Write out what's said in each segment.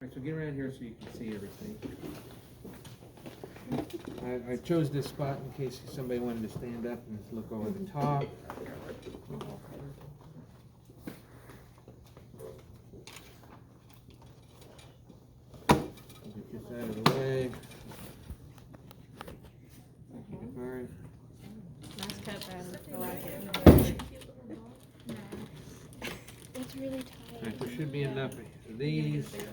Alright, so get around here so you can see everything. I chose this spot in case somebody wanted to stand up and look over the top. Get this out of the way. Alright. Nice cut, Ben. I like it. It's really tight. Alright, there should be enough of these. There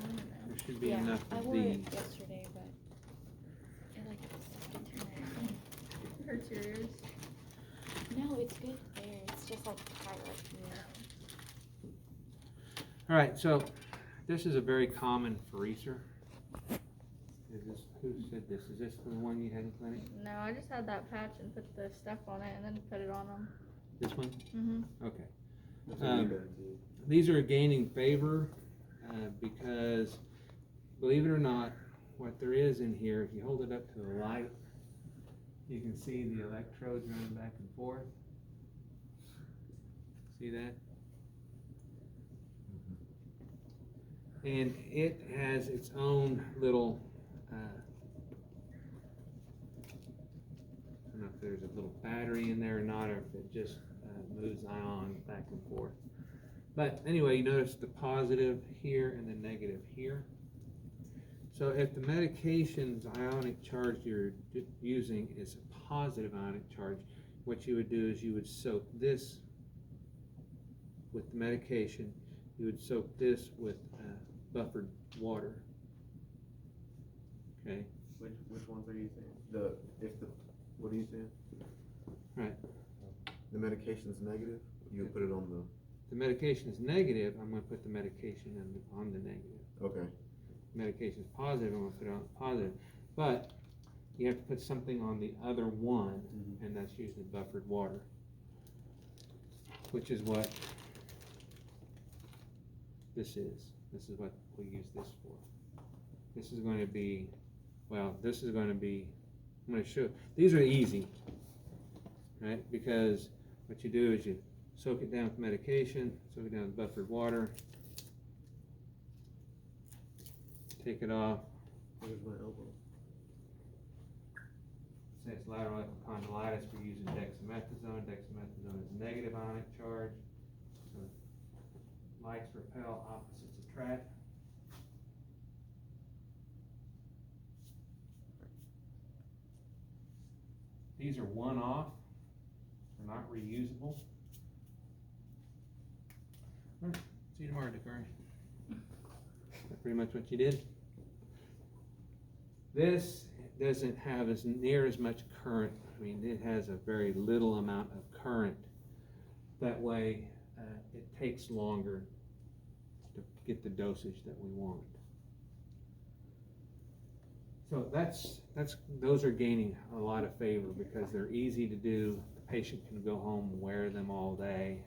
should be enough I of wore these. it yesterday, but it like stuck into my Hurts your ears. No, it's good there. It's just like tight right here. Alright, so this is a very common freezer. Who said this? Is this the one you had in clinic? No, I just had that patch and put the stuff on it and then put it on them. This one? Mm-hmm. Okay. These are gaining favor because, believe it or not, what there is in here, if you hold it up to the light, you can see the electrodes running back and forth. See that? And it has its own little, I don't know if there's a little battery in there or not, or if it just moves ions back and forth. But anyway, you notice the positive here and the negative here. So if the medication's ionic charge you're using is a positive ionic charge, what you would do is you would soak this with the medication. You would soak this with buffered water. Okay. Which ones are you saying? What are you saying? Right. The medication's negative. You put it on the. The medication is negative. I'm going to put the medication on the negative. Okay. Medication is positive. I'm going to put it on the positive. But you have to put something on the other one, and that's usually buffered water, which is what this is. This is what we use this for. This is going to be, well, this is going to be, I'm going to show, these are easy, right? Because what you do is you soak it down with medication, soak it down with buffered water, take it off. Where's my elbow? Say it's lateral epicondylitis, we're using dexamethasone. Dexamethasone is negative ionic charge. So likes repel, opposites attract. These are one-off. They're not reusable. All right, see you tomorrow, Dakari. That's pretty much what you did. This doesn't have as near as much current. I mean, it has a very little amount of current. That way, it takes longer to get the dosage that we want. So those are gaining a lot of favor because they're easy to do. The patient can go home and wear them all day.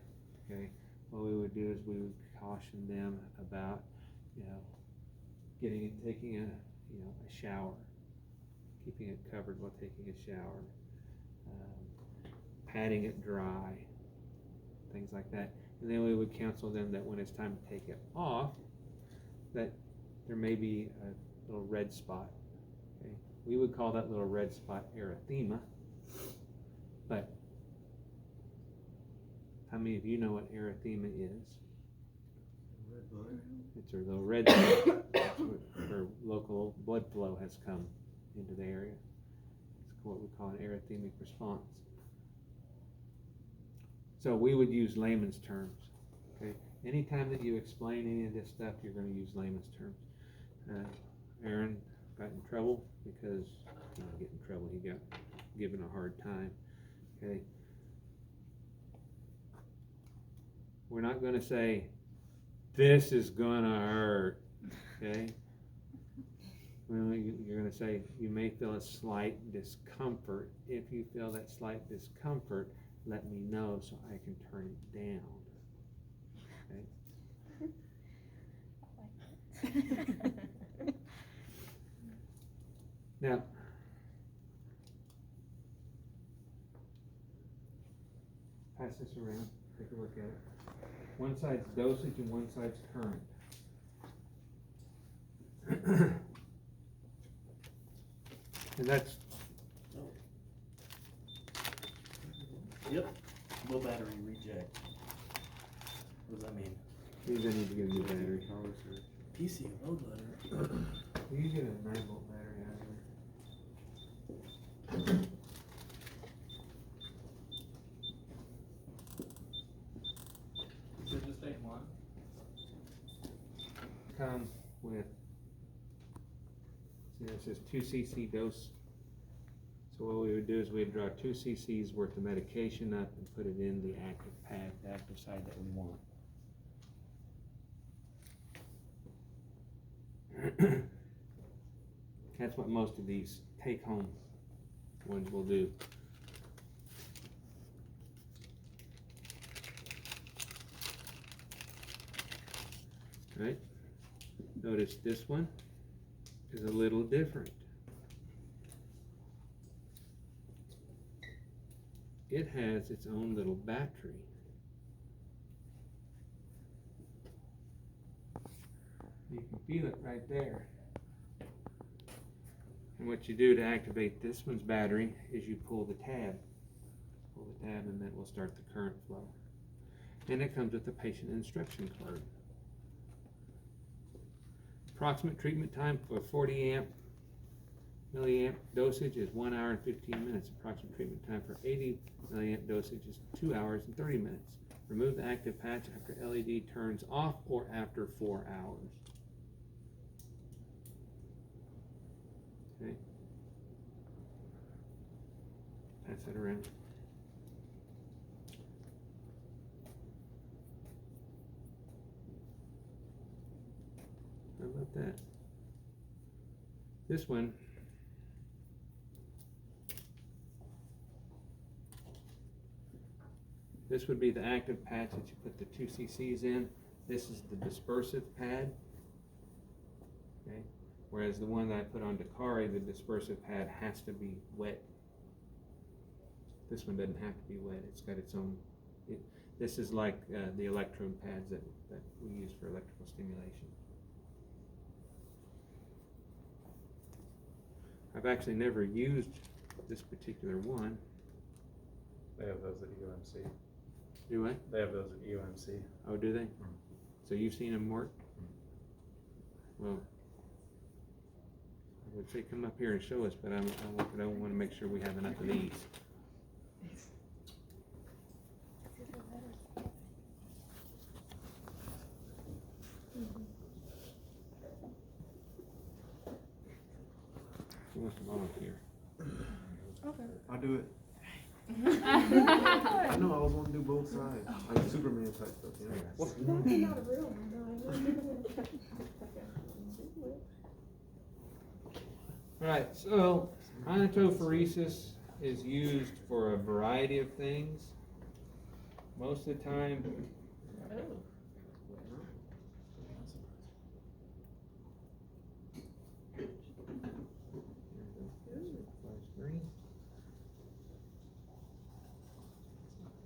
Okay. What we would do is we would caution them about, taking a shower, keeping it covered while taking a shower, patting it dry, things like that. And then we would counsel them that when it's time to take it off, that there may be a little red spot. Okay? We would call that little red spot erythema. But how many of you know what erythema is? Red blood. It's a little red spot. That's where local blood flow has come into the area. It's what we call an erythemic response. So we would use layman's terms. Okay. Anytime that you explain any of this stuff, you're going to use layman's terms. Aaron got in trouble because he didn't get in trouble. He got given a hard time. Okay. We're not going to say, this is going to hurt. Okay. Well, you're going to say, you may feel a slight discomfort. If you feel that slight discomfort, let me know so I can turn it down. Okay? Now, pass this around. Take a look at it. One side's dosage and one side's current. And that's, Yep, low battery reject. What does that mean? means I need to get a new battery. PC load letter. You get a 9-volt battery out of here. Is it just A1? Come with, see, it says 2 cc dose. So what we would do is we'd draw 2 cc's worth of medication up and put it in the active pad, the active side that we want. That's what most of these take-home ones will do. Right? Notice this one is a little different. It has its own little battery. You can feel it right there. And what you do to activate this one's battery is you pull the tab. Pull the tab and that will start the current flow. And it comes with a patient instruction card. Approximate treatment time for 40 milliamp dosage is 1 hour and 15 minutes. Approximate treatment time for 80 milliamp dosage is 2 hours and 30 minutes. Remove the active patch after LED turns off or after 4 hours. Okay. Pass that around. How about that? This one, this would be the active patch that you put the 2 cc's in. This is the dispersive pad. Okay. Whereas the one that I put on Dakari, the dispersive pad has to be wet. This one doesn't have to be wet. It's got its own. This is like the electrode pads that we use for electrical stimulation. I've actually never used this particular one. They have those at UMC. Do I? They have those at UMC. Oh, do they? So you've seen them work? Well, I would say come up here and show us, but I want to make sure we have enough of these. Who wants to volunteer? Okay. I'll do it. I know, I was wanting to do both sides. Like Superman type stuff, you know? Not a real one, Right, so iontophoresis is used for a variety of things. Most of the time,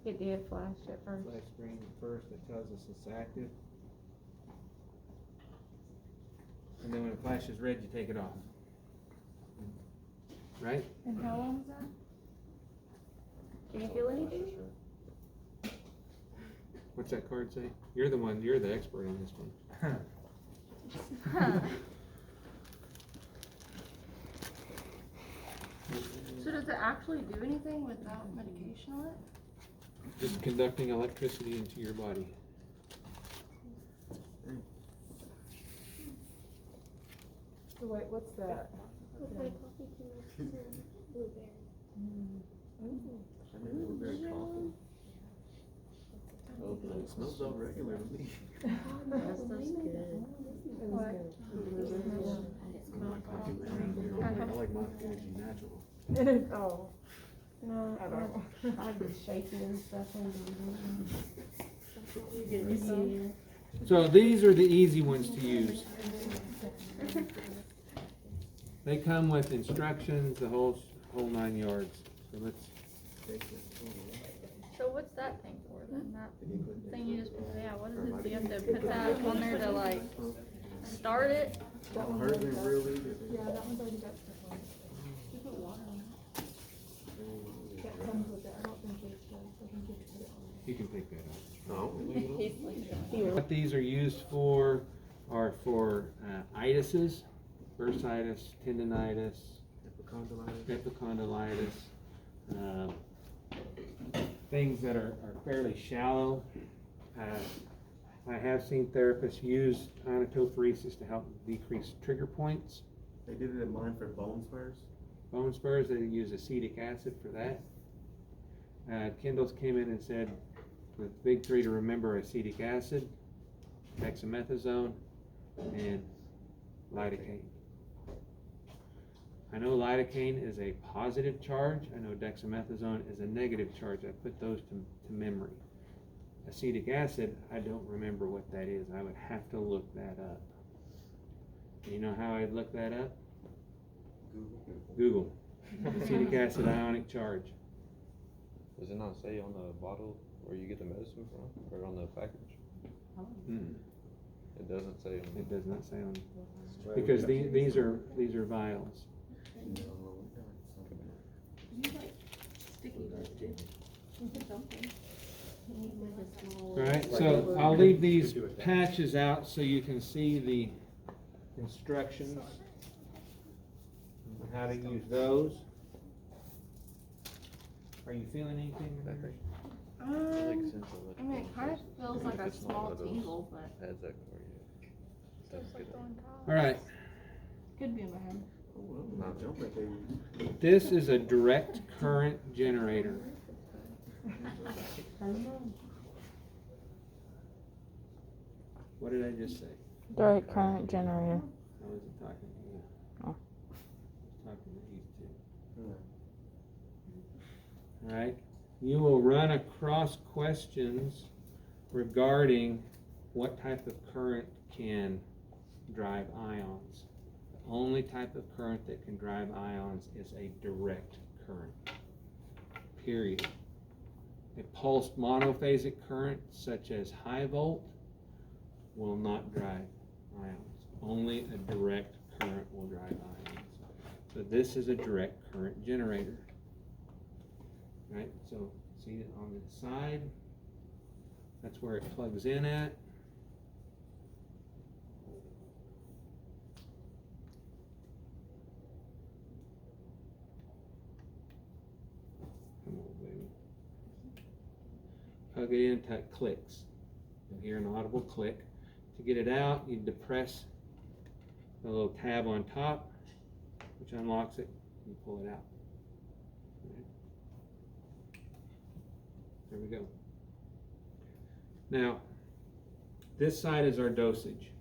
It did flash at first. flash screen first, it tells us it's active. And then when it flashes red, you take it off. Right? And how long is that? Can you feel anything? What's that card say? You're the expert on this one. So does it actually do anything without medication on it? Just conducting electricity into your body. So wait, what's that? Blueberry coffee. Oh, it smells so regular to me. That's good. What? I like my energy natural. Oh. No, I don't. I've been shaking and stuff. So these are the easy ones to use. They come with instructions, the whole 9 yards. So let's take it. So what's that thing for then? That thing you just put, yeah, what is it? Do you have to put that on there to like start it? That one's Hers already ain't got- real either. Yeah, that one's already got stuff on it. You put water on it. That comes with it, I don't think it's does, I think you have to put it on. You can pick that up. No. He's like, What these are used for are for itises, bursitis, tendinitis, epicondylitis, things that are fairly shallow. I have seen therapists use iontophoresis to help decrease trigger points. They did it in mine for bone spurs. Bone spurs, they use acetic acid for that. Kendall's came in and said the big three to remember: acetic acid, dexamethasone, and lidocaine. I know lidocaine is a positive charge. I know dexamethasone is a negative charge. I put those to memory. Acetic acid, I don't remember what that is. I would have to look that up. You know how I'd look that up? Google. Acetic acid ionic charge. Does it not say on the bottle where you get the medicine from, or on the package? Mm, It doesn't say on it does not say on, because these are vials. you like sticky notes too. Something. Alright, so I'll leave these patches out so you can see the instructions on how to use those. Are you feeling anything? That thing. Um, Makes sense of it. I mean, it kind of feels like a It's not one small of those tingle, but pads that cover you. That's good. Alright, could be in my head. Not jumping, baby. this is a direct current generator. What did I just say? Direct current generator. I wasn't talking to you. Oh. I was talking to you two. Alright, you will run across questions regarding what type of current can drive ions. The only type of current that can drive ions is a direct current. Period. A pulsed monophasic current such as high volt will not drive ions. Only a direct current will drive ions. So this is a direct current generator. Right, so see it on the side? That's where it plugs in at. Come on, baby. Plug it in until it clicks. You'll hear an audible click. To get it out, you depress the little tab on top, which unlocks it, and you pull it out. Right. There we go. Now, this side is our dosage.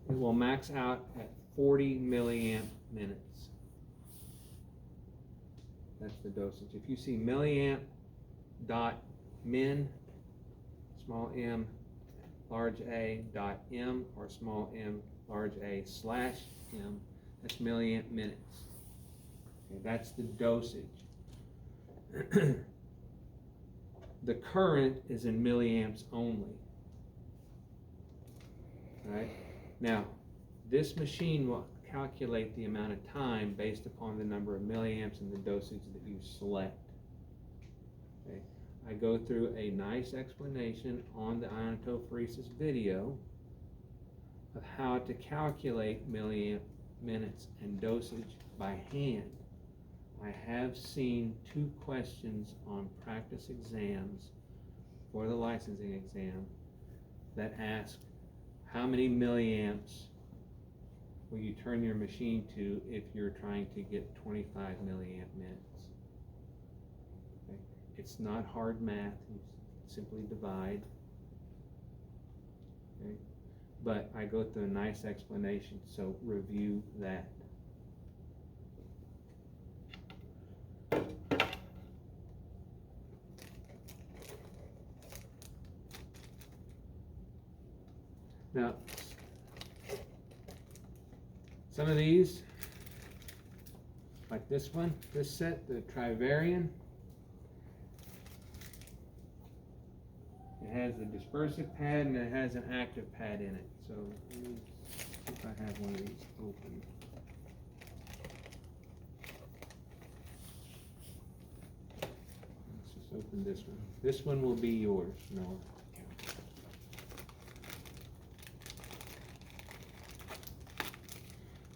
It will max out at 40 milliamp minutes. That's the dosage. If you see milliamp dot min, small m, large a dot m, or small m, large a slash m, that's milliamp minutes. Okay, that's the dosage. The current is in milliamps only. Right? Now, this machine will calculate the amount of time based upon the number of milliamps and the dosage that you select. Okay? I go through a nice explanation on the iontophoresis video of how to calculate milliamp minutes and dosage by hand. I have seen 2 questions on practice exams for the licensing exam that ask how many milliamps will you turn your machine to if you're trying to get 25 milliamp minutes. Okay. It's not hard math, you simply divide. Okay. But I go through a nice explanation, so review that. Now, some of these, like this one, this set, the Trivarian, it has a dispersive pad and it has an active pad in it. So let me If I have one of these open. Let's just open this one. This one will be yours, Noah.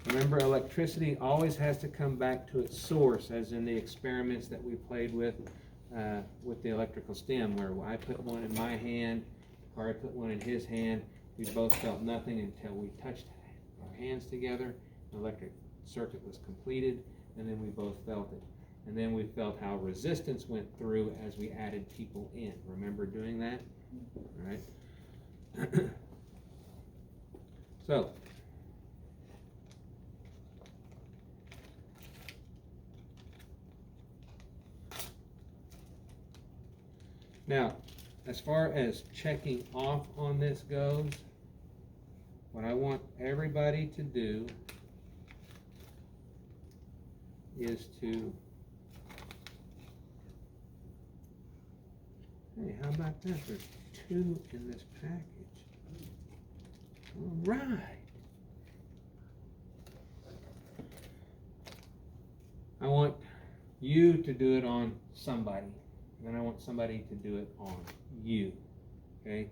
Remember, electricity always has to come back to its source, as in the experiments that we played with the electrical stem, where I put one in my hand, Corey put one in his hand. We both felt nothing until we touched our hands together. The electric circuit was completed, and then we both felt it. And then we felt how resistance went through as we added people in. Remember doing that? All right. So, now, as far as checking off on this goes, what I want everybody to do is to, hey, how about that? There's 2 in this package. All right. I want you to do it on somebody. Then I want somebody to do it on you. Okay?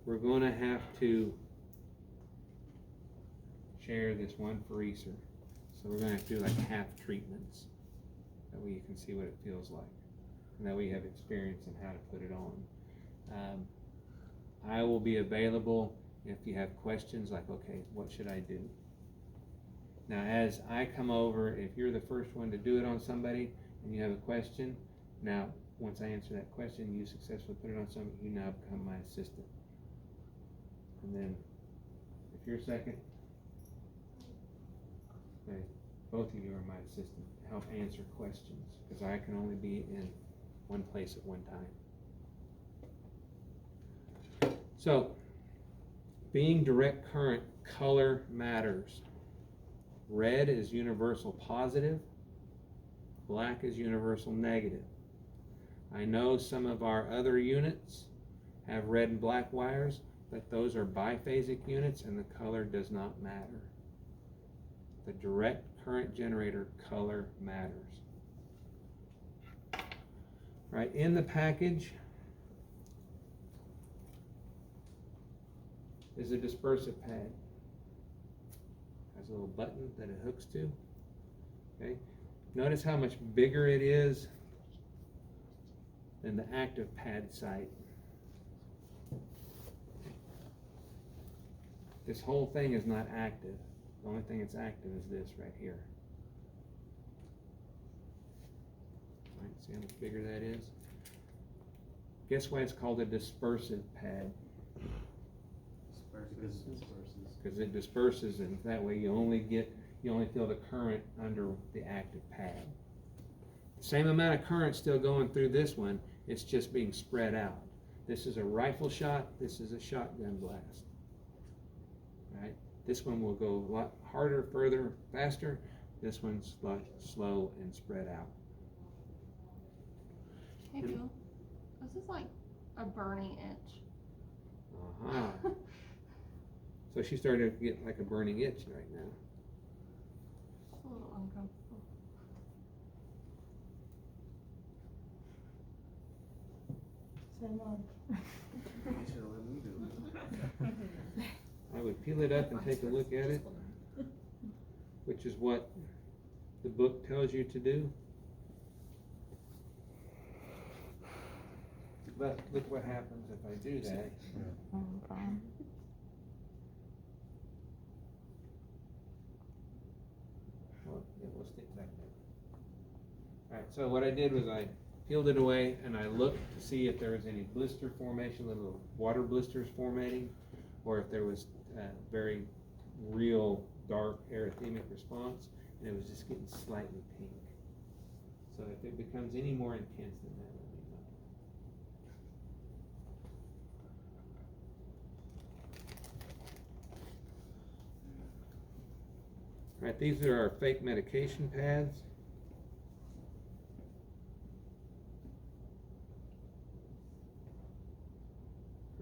We're going to have to share this one for Easter. So we're going to have to do like half treatments. That way you can see what it feels like. And that way you have experience in how to put it on. I will be available if you have questions like, okay, what should I do? Now, as I come over, if you're the first one to do it on somebody and you have a question, now, once I answer that question, you successfully put it on somebody, you now become my assistant. And then, if you're second, okay, both of you are my assistant to help answer questions, because I can only be in one place at one time. So, being direct current, color matters. Red is universal positive, black is universal negative. I know some of our other units have red and black wires, but those are biphasic units and the color does not matter. The direct current generator color matters. Right, in the package is a dispersive pad. Has a little button that it hooks to. Okay. Notice how much bigger it is than the active pad site. This whole thing is not active. The only thing that's active is this right here. All right, see how much bigger that is? Guess why it's called a dispersive pad? Because it disperses, and that way you only feel the current under the active pad. Same amount of current still going through this one, it's just being spread out. This is a rifle shot, this is a shotgun blast. Right? This one will go a lot harder, further, faster. This one's a lot slow and spread out. Hey Bill, this is like a burning itch. Uh-huh. So she started to get like a burning itch right now. It's a little uncomfortable. Same one. You should let me do it. I would peel it up and take a look at it, which is what the book tells you to do. But look what happens if I do that. Well, it will stick back there. Alright, so what I did was I peeled it away and I looked to see if there was any blister formation, little water blisters formating, or if there was very real dark erythemic response, and it was just getting slightly pink. So if it becomes any more intense than that, let me know. All right, these are our fake medication pads.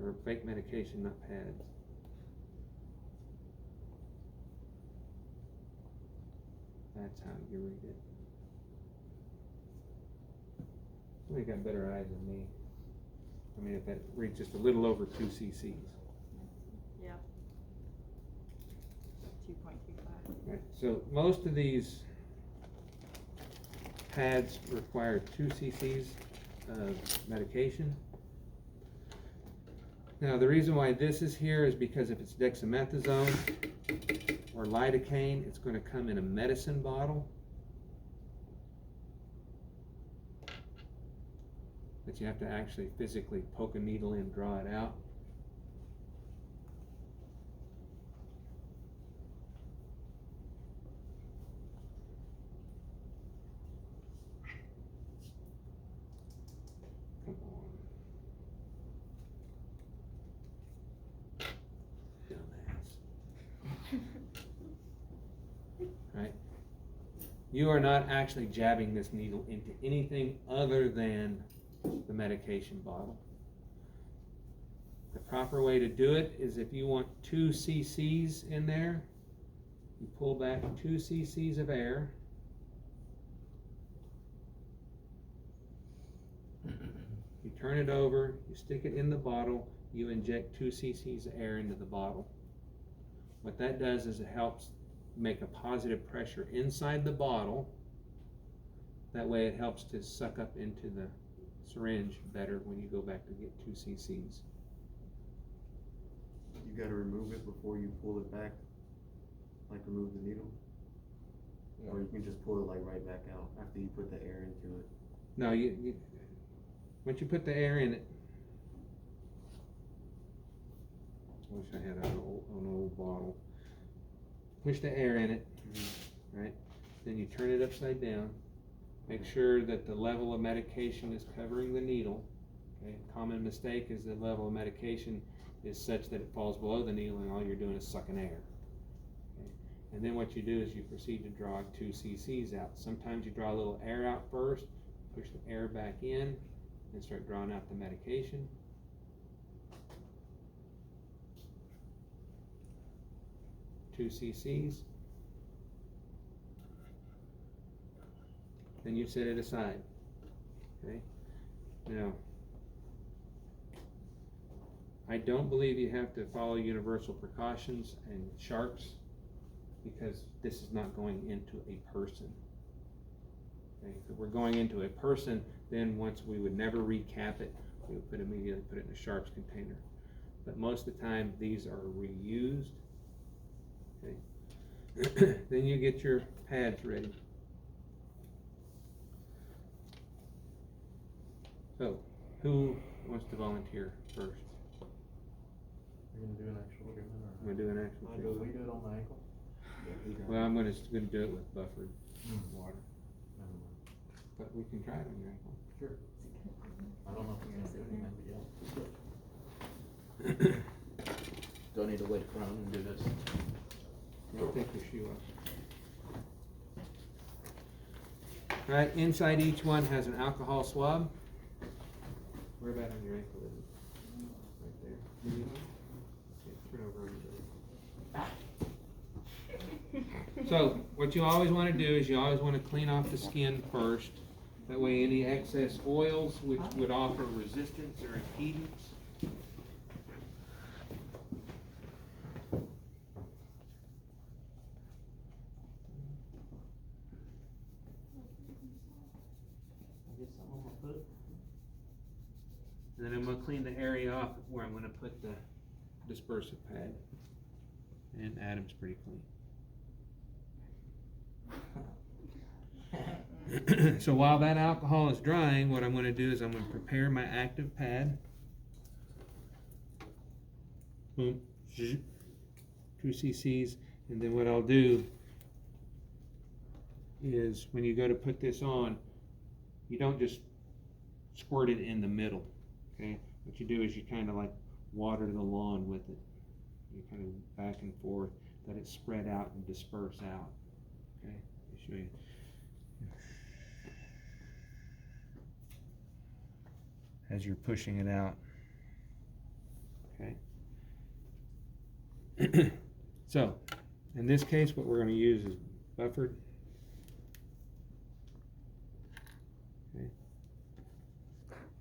Or fake medication, not pads. That's how you read it. You got better eyes than me. I mean, if that reads just a little over 2 cc's. Yeah. 2.25. Right, so most of these pads require 2 cc's of medication. Now, the reason why this is here is because if it's dexamethasone or lidocaine, it's going to come in a medicine bottle. But you have to actually physically poke a needle in, draw it out. Come on. Dumbass. Right? You are not actually jabbing this needle into anything other than the medication bottle. The proper way to do it is if you want 2 cc's in there, you pull back 2 cc's of air. You turn it over, you stick it in the bottle, you inject 2 cc's of air into the bottle. What that does is it helps make a positive pressure inside the bottle. That way it helps to suck up into the syringe better when you go back to get 2 cc's. You gotta remove it before you pull it back, like remove the needle? Or you can just pull it like right back out after you put the air into it? No, you once you put the air in it, I wish I had an old bottle. Push the air in it, right? Then you turn it upside down. Make sure that the level of medication is covering the needle. Okay? Common mistake is the level of medication is such that it falls below the needle and all you're doing is sucking air. Okay? And then what you do is you proceed to draw 2 cc's out. Sometimes you draw a little air out first, push the air back in, and start drawing out the medication. Two cc's. Then you set it aside. Okay? Now, I don't believe you have to follow universal precautions and sharps because this is not going into a person. Okay? If we're going into a person, then once we would never recap it, we would immediately put it in a sharps container. But most of the time, these are reused. Okay? Then you get your pads ready. So, who wants to volunteer first? You're gonna do an actual treatment or? I'm gonna do an actual We treatment. do it on the ankle? Well, I'm gonna do it with buffered water, Never mind. but we can try it on your ankle. Sure. I don't know if it's gonna do anything, but yeah. Do I need to lay prone and do this? Yeah, take your shoe off. All right, inside each one has an alcohol swab. Where about on your ankle is it? Right there. Okay, turn over on your belly. So, what you always want to do is you always want to clean off the skin first. That way any excess oils which would offer resistance or impedance. And then I'm going to clean the area off where I'm going to put the dispersive pad. And Adam's pretty clean. So while that alcohol is drying, what I'm going to do is I'm going to prepare my active pad. Boom. 2 cc's. And then what I'll do is when you go to put this on, you don't just squirt it in the middle. Okay, what you do is you kind of like water the lawn with it. You kind of back and forth, let it spread out and disperse out. Okay, let me show you. As you're pushing it out. Okay. So, in this case, what we're going to use is buffered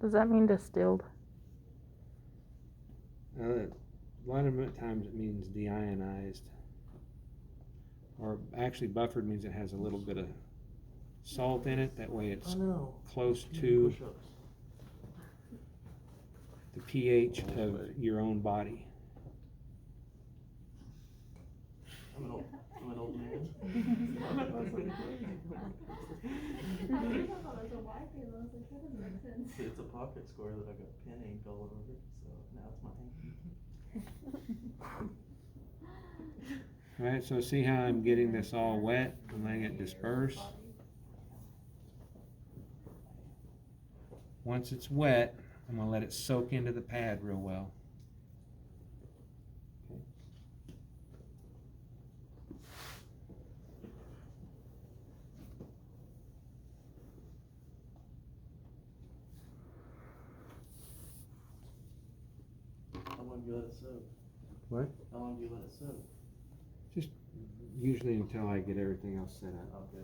Does that mean distilled? A lot of times it means deionized. Or actually buffered means it has a little bit of salt in it. That way it's close to the pH of your own body. I'm an old man. It's a pocket square that I got pen ink all over, so now it's mine. Alright, so see how I'm getting this all wet and letting it disperse? Once it's wet, I'm going to let it soak into the pad real well. How long do you let it soak? What? How long do you let it soak? Just usually until I get everything else set up. Okay.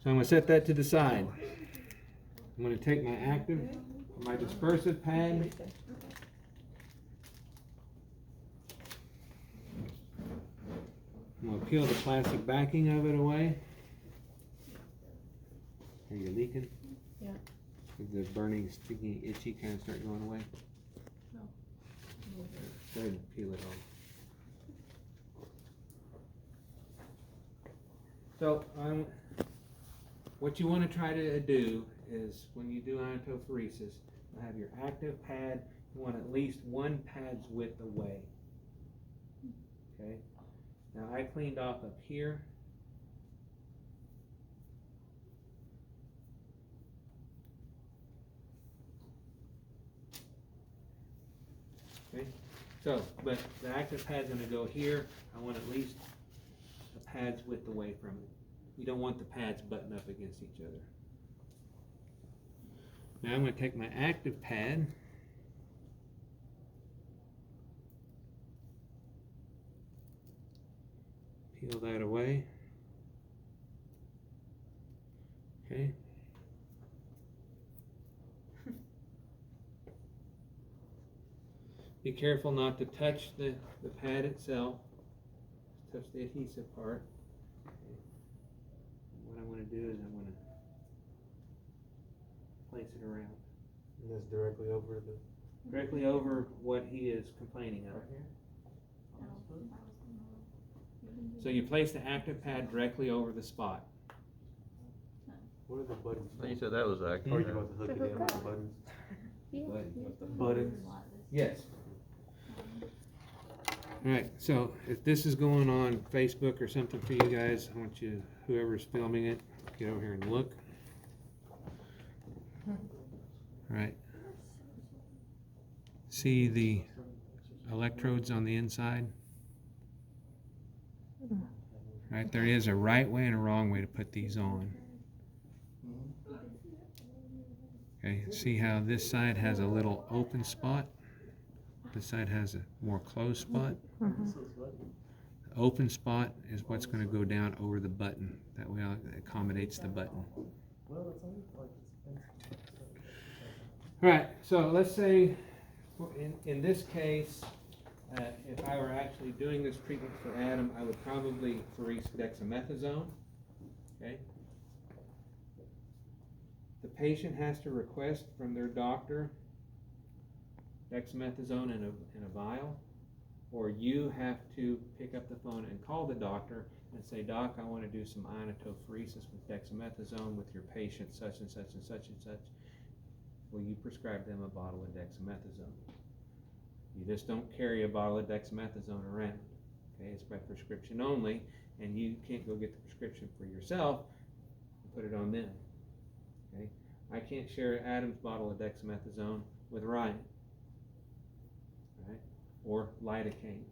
So I'm going to set that to the side. I'm going to take my my dispersive pad. I'm going to peel the plastic backing of it away. Are you leaking? Yeah. Is the burning, sticky, itchy kind of start going away? No. Go ahead and peel it off. So, what you want to try to do is when you do iontophoresis, you have your active pad, you want at least one pad's width away. Okay? Now I cleaned off up here. Okay? So, but the active pad's going to go here. I want at least a pad's width away from it. You don't want the pads buttoned up against each other. Now I'm going to take my active pad, peel that away. Okay. Be careful not to touch the pad itself. Touch the adhesive part. Okay. What I'm going to do is I'm going to place it around. And that's directly over the. Directly over what he is complaining of. So you place the active pad directly over the spot. What are the buttons? You said that was active. Or you want to hook it in with the buttons? Buttons? Yes. Alright, so if this is going on Facebook or something for you guys, I want you, whoever's filming it, get over here and look. Alright. See the electrodes on the inside? Right, there is a right way and a wrong way to put these on. Okay, see how this side has a little open spot? This side has a more closed spot. The open spot is what's going to go down over the button. That way it accommodates the button. Alright, so let's say in this case, if I were actually doing this treatment for Adam, I would probably pherese dexamethasone. Okay. The patient has to request from their doctor dexamethasone in a vial, or you have to pick up the phone and call the doctor and say, Doc, I want to do some iontophoresis with dexamethasone with your patient such and such and such and such. Will you prescribe them a bottle of dexamethasone? You just don't carry a bottle of dexamethasone around. Okay, it's by prescription only, and you can't go get the prescription for yourself and put it on them. Okay, I can't share Adam's bottle of dexamethasone with Ryan, right? Or lidocaine.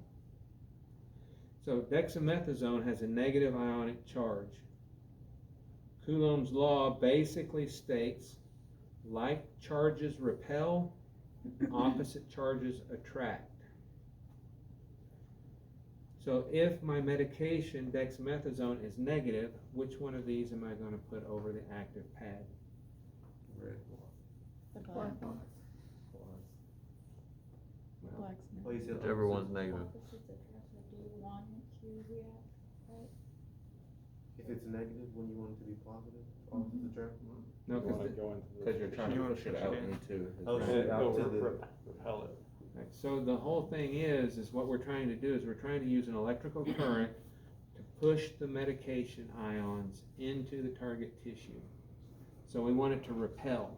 So dexamethasone has a negative ionic charge. Coulomb's law basically states like charges repel, opposite charges attract. So if my medication, dexamethasone, is negative, which one of these am I going to put over the active pad? Red. The black. Plus. Black's Oh, you said Whichever opposite. one's negative. Opposites attract, so do you want it to react, right? If it's negative, when you want it to be positive, opposite attract? No, You wanna Cause you're trying to push it out into. Oh, Right. shit, out to the. repel it. Right, so the whole thing is what we're trying to do is we're trying to use an electrical current to push the medication ions into the target tissue. So we want it to repel.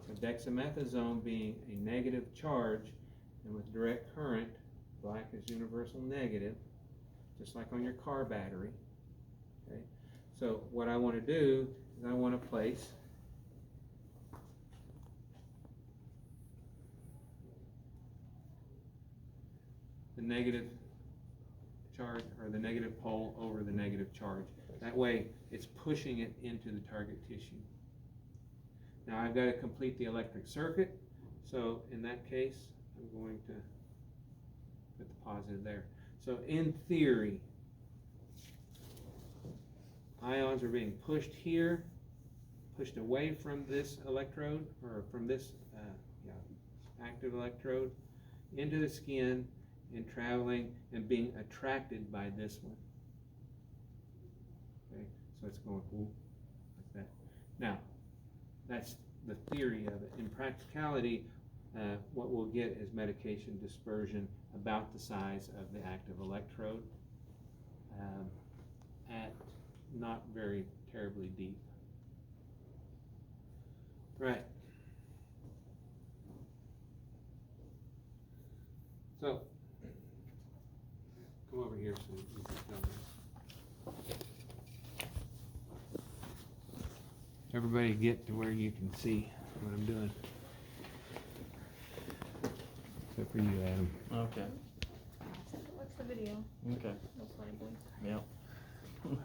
So dexamethasone being a negative charge, and with direct current, black is universal negative, just like on your car battery. Okay. So what I want to do is I want to place the negative charge or the negative pole over the negative charge. That way it's pushing it into the target tissue. Now I've got to complete the electric circuit, so in that case I'm going to put the positive there. So in theory, ions are being pushed here, pushed away from this electrode or from this active electrode into the skin, and traveling and being attracted by this one. Okay, so it's going like that. Now, that's the theory of it. In practicality, what we'll get is medication dispersion about the size of the active electrode at not very terribly deep. Right. So, come over here so you can film this. Everybody get to where you can see what I'm doing. Except for you, Adam. Okay, What's the video? okay, No playboy. yeah.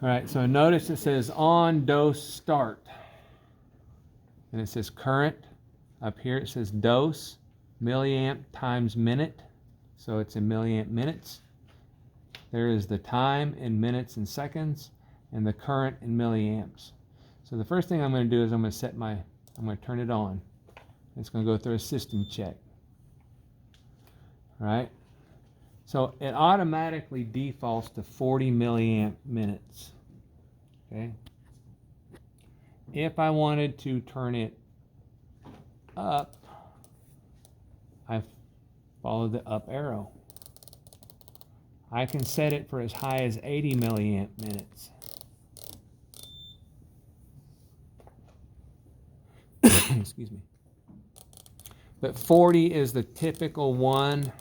Alright, so notice it says on dose start. And it says current. Up here it says dose, milliamp times minute. So it's in milliamp minutes. There is the time in minutes and seconds, and the current in milliamps. So the first thing I'm going to do is I'm going to turn it on. It's going to go through a system check. All right. So it automatically defaults to 40 milliamp minutes. Okay. If I wanted to turn it up, I follow the up arrow. I can set it for as high as 80 milliamp minutes. Excuse me. But 40 is the typical one